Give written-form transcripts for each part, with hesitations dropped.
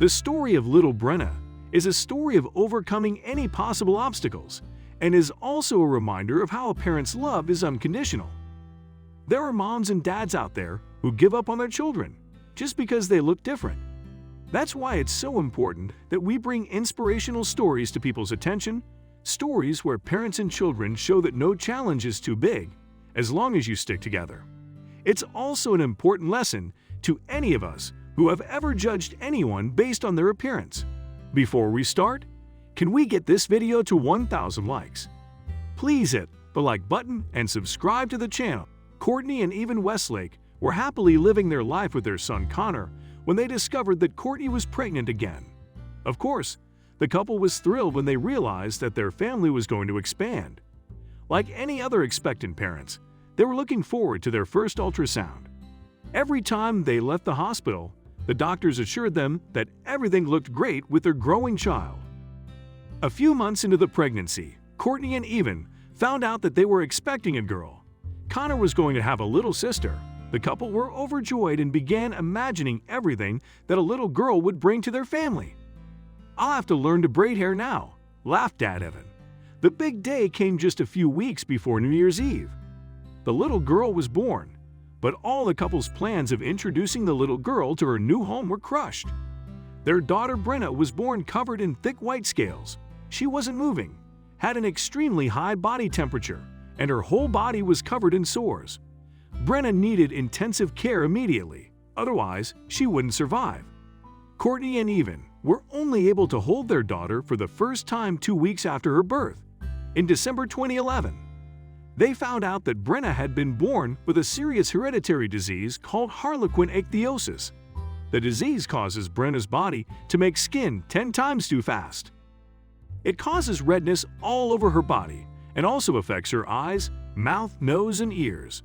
The story of little Brenna is a story of overcoming any possible obstacles and is also a reminder of how a parent's love is unconditional. There are moms and dads out there who give up on their children just because they look different. That's why it's so important that we bring inspirational stories to people's attention, stories where parents and children show that no challenge is too big as long as you stick together. It's also an important lesson to any of us who have ever judged anyone based on their appearance. Before we start, can we get this video to 1,000 likes? Please hit the like button and subscribe to the channel. Courtney and even Westlake were happily living their life with their son Connor when they discovered that Courtney was pregnant again. Of course, the couple was thrilled when they realized that their family was going to expand. Like any other expectant parents, they were looking forward to their first ultrasound. Every time they left the hospital, the doctors assured them that everything looked great with their growing child. A few months into the pregnancy, Courtney and Even found out that they were expecting a girl. Connor was going to have a little sister. The couple were overjoyed and began imagining everything that a little girl would bring to their family. "I'll have to learn to braid hair now," laughed Dad Evan. The big day came just a few weeks before New Year's Eve. The little girl was born, but all the couple's plans of introducing the little girl to her new home were crushed. Their daughter Brenna was born covered in thick white scales. She wasn't moving, had an extremely high body temperature, and her whole body was covered in sores. Brenna needed intensive care immediately, otherwise she wouldn't survive. Courtney and Even were only able to hold their daughter for the first time 2 weeks after her birth. In December 2011, they found out that Brenna had been born with a serious hereditary disease called harlequin ichthyosis. The disease causes Brenna's body to make skin 10 times too fast. It causes redness all over her body and also affects her eyes, mouth, nose, and ears.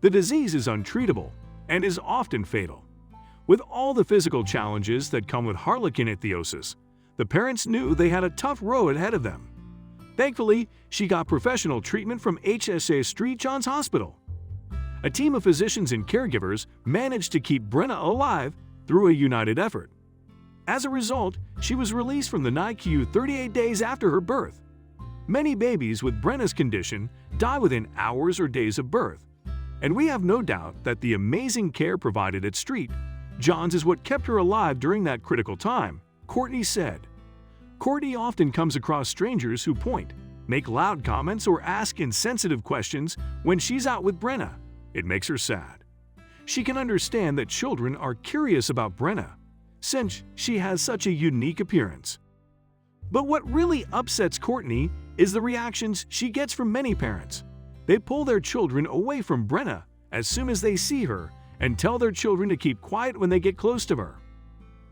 The disease is untreatable and is often fatal. With all the physical challenges that come with harlequin ichthyosis, the parents knew they had a tough road ahead of them. Thankfully, she got professional treatment from HSA St. John's Hospital. A team of physicians and caregivers managed to keep Brenna alive through a united effort. As a result, she was released from the NICU 38 days after her birth. Many babies with Brenna's condition die within hours or days of birth, and we have no doubt that the amazing care provided at St. John's is what kept her alive during that critical time, Courtney said. Courtney often comes across strangers who point, make loud comments, or ask insensitive questions when she's out with Brenna. It makes her sad. She can understand that children are curious about Brenna, since she has such a unique appearance. But what really upsets Courtney is the reactions she gets from many parents. They pull their children away from Brenna as soon as they see her and tell their children to keep quiet when they get close to her.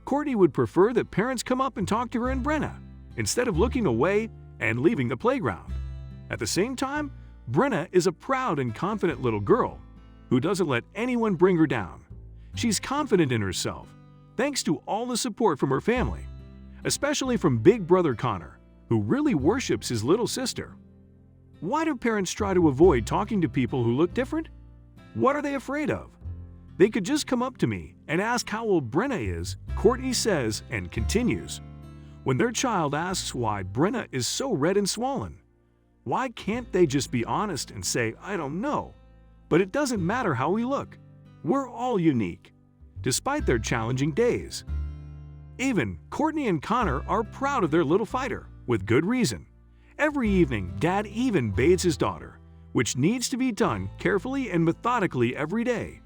Courtney would prefer that parents come up and talk to her and Brenna, instead of looking away and leaving the playground. At the same time, Brenna is a proud and confident little girl who doesn't let anyone bring her down. She's confident in herself, thanks to all the support from her family, especially from big brother Connor, who really worships his little sister. Why do parents try to avoid talking to people who look different? What are they afraid of? They could just come up to me and ask how old Brenna is, Courtney says, and continues. When their child asks why Brenna is so red and swollen, why can't they just be honest and say, "I don't know"? But it doesn't matter how we look. We're all unique, despite their challenging days. Even Courtney and Connor are proud of their little fighter, with good reason. Every evening, Dad even bathes his daughter, which needs to be done carefully and methodically every day.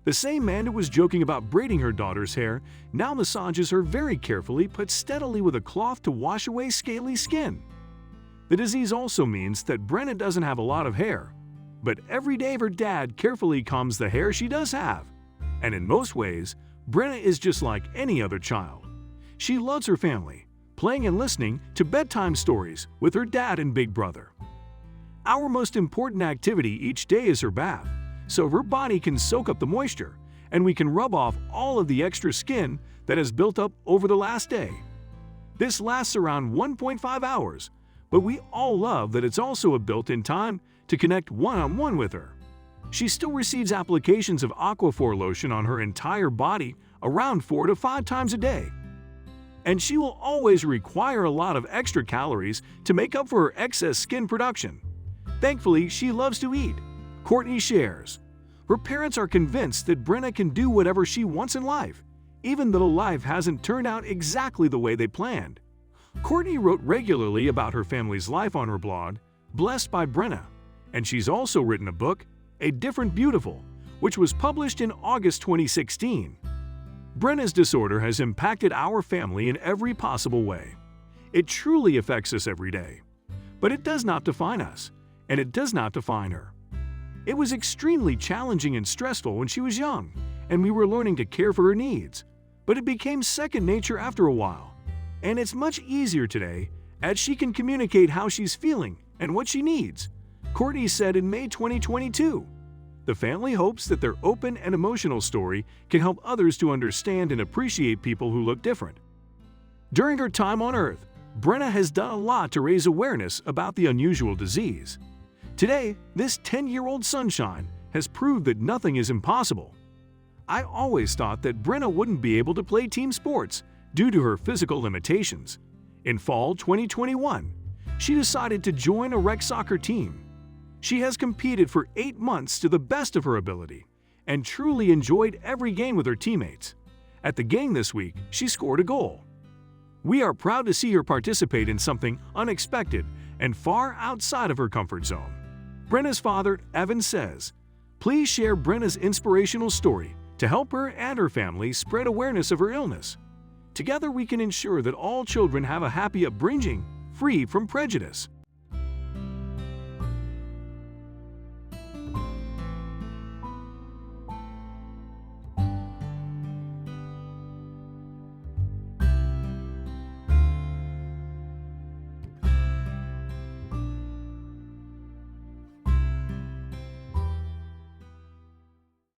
The same man who was joking about braiding her daughter's hair now massages her very carefully but steadily with a cloth to wash away scaly skin. The disease also means that Brenna doesn't have a lot of hair, but every day her dad carefully combs the hair she does have. And in most ways, Brenna is just like any other child. She loves her family, playing and listening to bedtime stories with her dad and big brother. Our most important activity each day is her bath, so her body can soak up the moisture and we can rub off all of the extra skin that has built up over the last day. This lasts around 1.5 hours, but we all love that it's also a built-in time to connect one-on-one with her. She still receives applications of Aquaphor lotion on her entire body around 4 to 5 times a day. and she will always require a lot of extra calories to make up for her excess skin production. Thankfully, she loves to eat. Courtney shares, her parents are convinced that Brenna can do whatever she wants in life, even though life hasn't turned out exactly the way they planned. Courtney wrote regularly about her family's life on her blog, Blessed by Brenna, and she's also written a book, A Different Beautiful, which was published in August 2016. Brenna's disorder has impacted our family in every possible way. It truly affects us every day. But it does not define us, and it does not define her. It was extremely challenging and stressful when she was young, and we were learning to care for her needs. But it became second nature after a while. And it's much easier today, as she can communicate how she's feeling and what she needs, Courtney said in May 2022. The family hopes that their open and emotional story can help others to understand and appreciate people who look different. During her time on Earth, Brenna has done a lot to raise awareness about the unusual disease. Today, this 10-year-old sunshine has proved that nothing is impossible. I always thought that Brenna wouldn't be able to play team sports due to her physical limitations. In fall 2021, she decided to join a rec soccer team. She has competed for 8 months to the best of her ability and truly enjoyed every game with her teammates. At the game this week, she scored a goal. We are proud to see her participate in something unexpected and far outside of her comfort zone. Brenna's father, Evan, says, "Please share Brenna's inspirational story to help her and her family spread awareness of her illness. Together we can ensure that all children have a happy upbringing, free from prejudice."